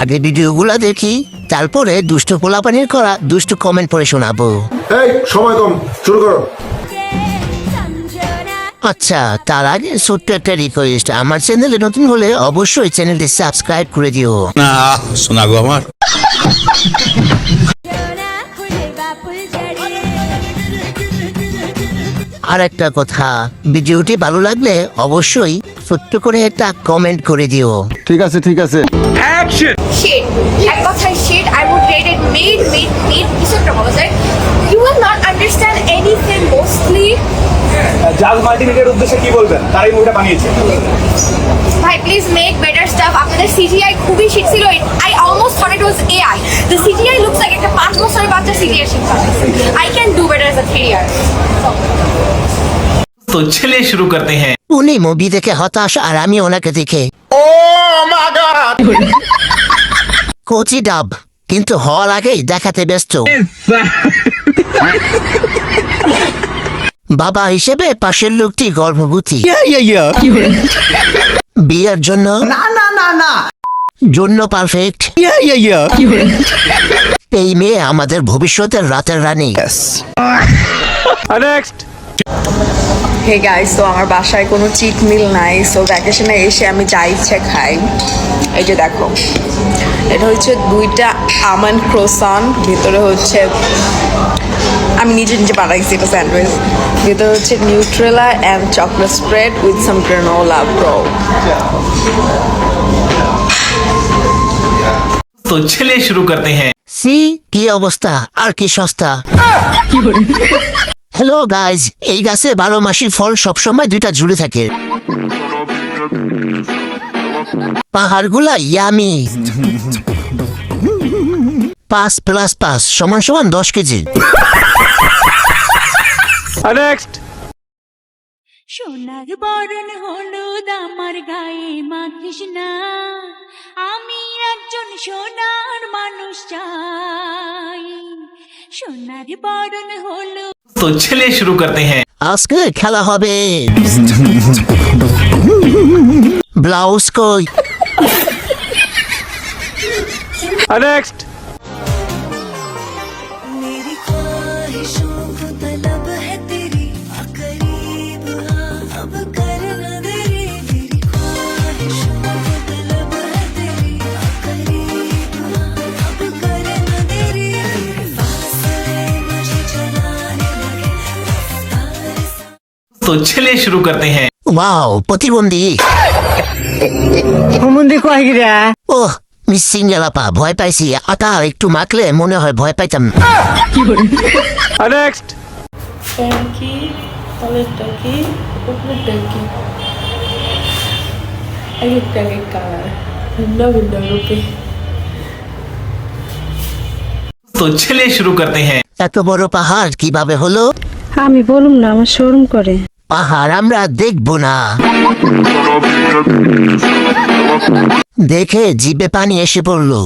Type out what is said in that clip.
আগে ভিডিওগুলো দেখি, তারপরে দুষ্ট পোলাপানির করা দুষ্ট কমেন্ট পড়ে শোনাবো। এই সময় কম, শুরু করো। আচ্ছা, তার আগে ছোট্ট একটা রিকোয়েস্ট, আমার চ্যানেলে নতুন হলে অবশ্যই চ্যানেলটি সাবস্ক্রাইব করে দিও। শোনা গো আমার। আর একটা কথা, ভিডিওটি ভালো লাগলে অবশ্যই ছোট্ট করে একটা কমেন্ট করে দিও। ঠিক আছে ঠিক আছে। Shade. এক কথায় shade, I would rate it made কিছু একটা বলা যায়। You will not understand anything mostly. জাজ মাল্টিমিডিয়ার উদ্দেশ্যে কি বলবেন? তারাই মুভিটা বানিয়েছে। ভাই প্লিজ মেক বেটার স্টাফ। আপনাদের CGI খুবই শিট ছিল। I almost thought it was AI. The CGI looks like একটা 5 বছরের বাচ্চা CGI শিখছে। I can do better as a 3-year. तो चलिए शुरू करते हैं। উনি মুভি দেখে হতাশ আর আমি ওনাকে দেখে কোচি ডাব, কিন্তু হওয়ার আগেই দেখাতে ব্যস্ত। বাবা হিসেবে পাশের লোকটি গর্ভবতী। বিয়ের জন্য জন্য পারফেক্ট। এই মেয়ে আমাদের ভবিষ্যতের রাতের রানী। হে গাইস, তো আমার বাসায় কোনো চিট মিল নাই, সো ভ্যাকেশনে এসে আমি যা ইচ্ছে খাই। এই যে দেখো, এটা হচ্ছে 2টা আমন্ড ক্রোসান, ভিতরে হচ্ছে আমি নিজে নিজে বানাইছি এটা স্যান্ডউইচ, ভিতরে হচ্ছে Nutrela and chocolate spread with some granola bro. तो चलिए शुरू करते हैं। সি কি অবস্থা, আর কি সস্তা। হ্যালো গাইজ, এই গাছে 12 মাসির ফল সবসময় 2টা ঝুলে থাকে। পাহাড়গুলা ইয়ামি। 5 + 5 = 10 কেজি। সোনার বরণ হলুদ আমার গায়ে মাখিস না, আমি একজন সোনার মানুষ চাই। সোনার বরণ হলুদ। तो चलिए शुरू करते हैं। আজকে খেলা হবে। ব্লাউজ কই? मेरी ख्वाहिशों को तलब है तेरी, करीब आ अब कर न देरी। मेरी ख्वाहिशों को तलब है तेरी, करीब आ अब कर न देरी। तेरे फासले मुझे जलाने लगे, रफ्तार सा। तो चलिए शुरू करते हैं। ওয়াও, প্রতিবন্ধী। ওহ, মিস সিঙ্গেলাপা, ভয় পাইছি। আটা একটু মাখলে মনে হয় ভয় পাইতাম। ট্যাঙ্কি, তলের ট্যাঙ্কি, উপরের ট্যাঙ্কি, এক এক কালার, ভিন্ন ভিন্ন রূপে। तो चलिए शुरू करते हैं। এত বড় পাহাড় কিভাবে হলো? আমি বলুম না, আমার শোরুম করে। পাহাড় আমরা দেখবো না। দেখে জিভে পানি এসে পড়লো।